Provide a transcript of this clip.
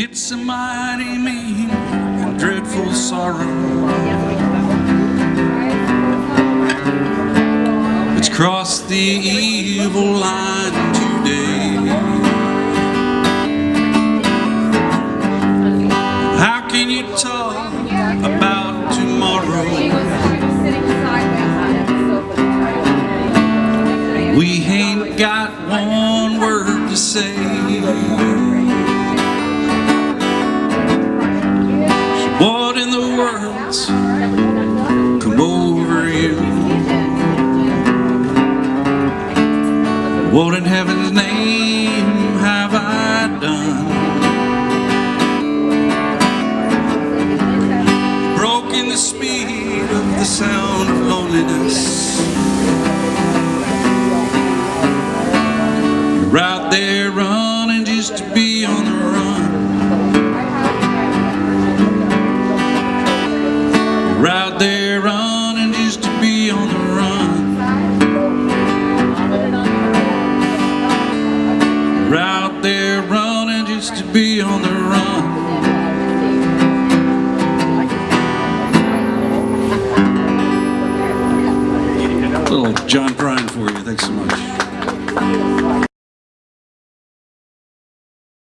It's a mighty mean and dreadful sorrow it's crossed the evil line today. How can you talk about tomorrow? We ain't got one word to say. What in the world's come over you? What in heaven's name have I done? Broken the speed of the sound of loneliness. You're out there running just to be on the run. You're out there running just to be on the run. You're out there running just to be on the run. Little John Prine.